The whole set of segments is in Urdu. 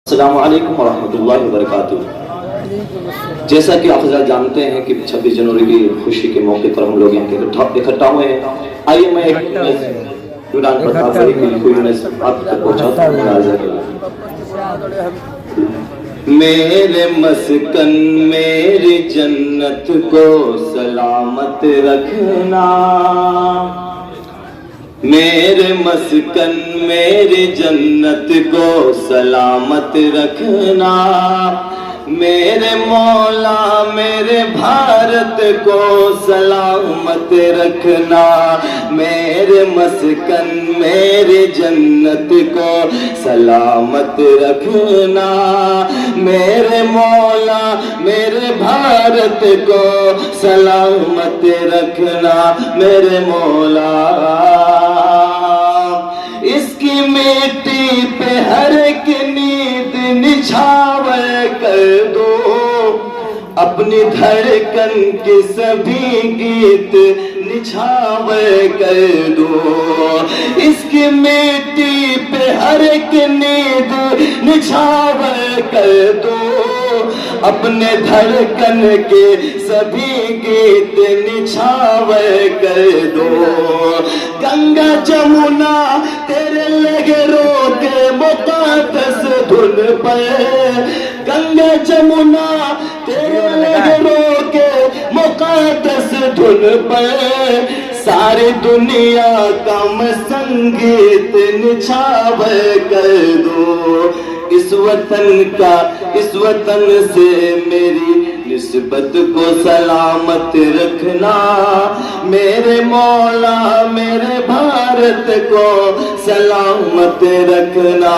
السلام علیکم ورحمۃ اللہ وبرکاتہ۔ جیسا کہ آپ حضرات جانتے ہیں کہ 26 جنوری کی خوشی کے موقع پر ہم لوگ یہاں اکٹھا ہوئے ہیں۔ آئیے میں ایک عمران پرتاپ فریق کی لکھی ہوئی نظم آپ تک پہنچاتا ہوں۔ میرے مسکن میری جنت کو سلامت رکھنا، میرے مسکن میری جنت کو سلامت رکھنا، میرے مولا میرے بھارت کو سلامت رکھنا، میرے مسکن میری جنت کو سلامت رکھنا، میرے مولا میرے بھارت کو سلامت رکھنا، میرے مولا اس کی مٹی پہ ہر ایک نیند نچھاور کر دو، اپنی دھڑکن کے سبھی گیت نچھاور کر دو، اس کی مٹی پہ ہر ایک نیند نچھاور کر دو، اپنے دھڑکن کے سبھی گیت نچھاور کر دو، گنگا جمنا تیرے لہروں کے مقدس دھن پر، گنگا جمنا تیرے لہروں کے مقدس دھن پر، ساری دنیا کا میں سنگیت نچھاور کر دو، اس وطن سے میری نسبت کو سلامت رکھنا، میرے مولا میرے بھارت کو سلامت رکھنا،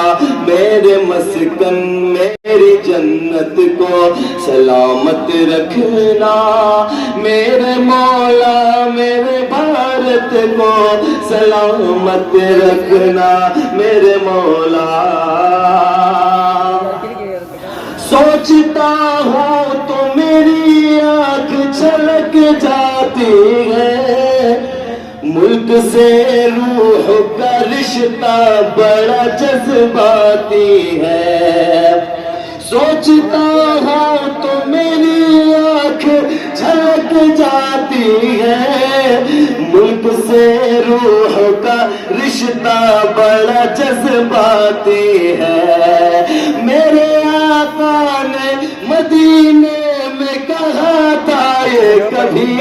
میرے مسکن میری جنت کو سلامت رکھنا، میرے مولا میرے بھارت کو سلامت رکھنا، میرے مولا سوچتا ہوں تو میری آنکھ چھلک جاتی ہے، ملک سے روح کا رشتہ بڑا جذباتی ہے، سوچتا ہوں تو میری آنکھ چھلک جاتی ہے، ملک سے روح کا رشتہ بڑا جذباتی ہے، میرے آقا نے مدینے میں کہا تھا یہ کبھی،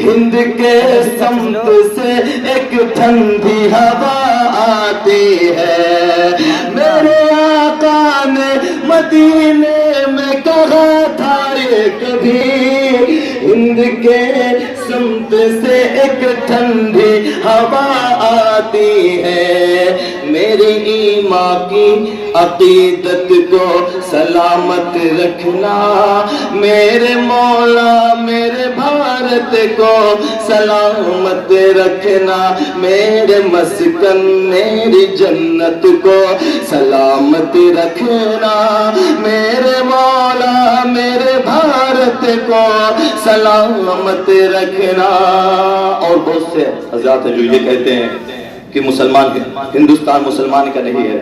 ہند کے سمت سے ایک ٹھنڈی ہوا آتی ہے، میرے آقا نے مدینے میں کہا تھا یہ کبھی، ہند کے سمت سے ایک ٹھنڈی ہوا آتی ہے، میری ایمان کی عقیدت کو سلامت رکھنا، میرے مولا میرے بھارت کو سلامت رکھنا، میرے مسکن میری جنت کو سلامت رکھنا، میرے مولا میرے بھارت کو سلامت رکھنا۔ اور بہت سے حضرات ہیں جو یہ کہتے ہیں کہ ہندوستان مسلمان کا نہیں ہے،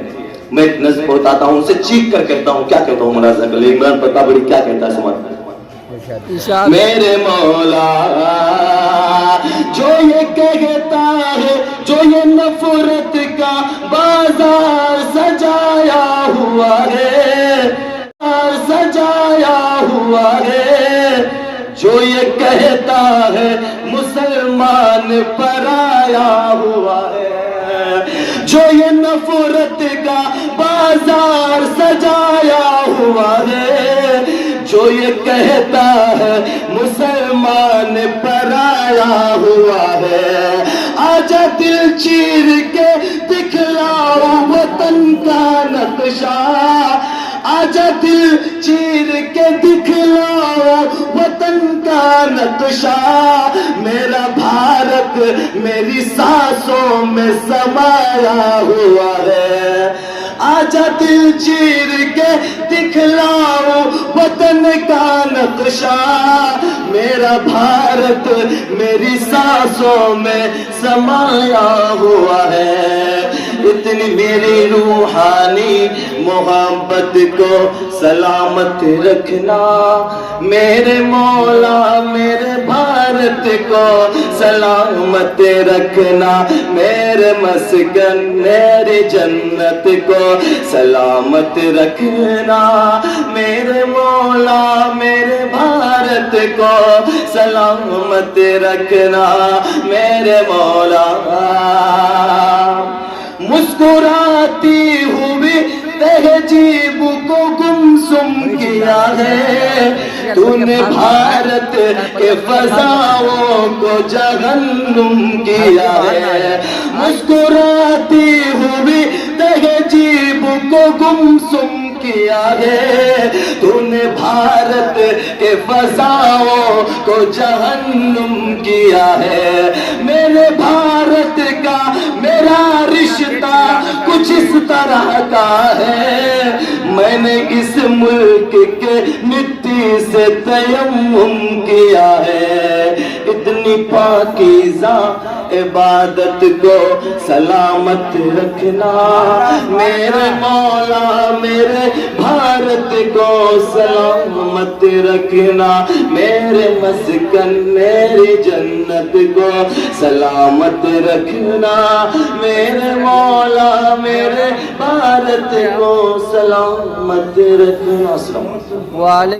میں ایک نظم بتاتا ہوں، اسے چیخ کر کہتا ہوں، کیا کہتا ہوں ملازہ کر لیں، عمران پرتاپ فریق کیا کہتا ہے سمجھ، میرے مولا جو یہ کہتا ہے، جو یہ نفرت کا بازار سجایا ہوا ہے، سجایا ہوا ہے، جو یہ کہتا ہے مسلمان پرایا ہوا ہے، جو یہ نفرت کا بازار سجایا ہوا ہے، جو یہ کہتا ہے مسلمان پرایا ہوا ہے، آجا دل چیر کے دکھلاؤ وطن کا نقشہ، آجا دل چیر کے دکھلاؤ وطن کا نقشہ، میرا بھارت میری سانسوں میں سمایا ہوا ہے، آجا دل چیر کے دکھلاؤ وطن کا نقشہ، میرا بھارت میری سانسوں میں سمایا ہوا ہے، اتنی میری روحانی محبت کو سلامت رکھنا میرے مولا میرے بھارت کو سلامت رکھنا میرے مسکن میری جنت کو سلامت رکھنا میرے مولا میرے بھارت کو سلامت رکھنا میرے مولا مسکراتی ہوئی تہذیب کو گمسم کیا ہے تو نے بھارت کے فضاؤں کو جہنم کیا ہے مسکراتی ہوئی تہذیب کو گمسم کیا ہے تو نے بھارت کے فضاؤں کو جہنم کیا ہے میرے بھارت کا میرا رشتہ کچھ اس طرح کا ہے میں نے اس ملک کے مٹی سے تیمم کیا ہے اتنی پاکیزہ عبادت کو سلامت رکھنا میرے مولا میرے بھارت کو سلامت رکھنا میرے مسکن میری جنت کو سلامت رکھنا میرے مولا میرے بھارت کو سلامت رکھنا. السلام علیکم.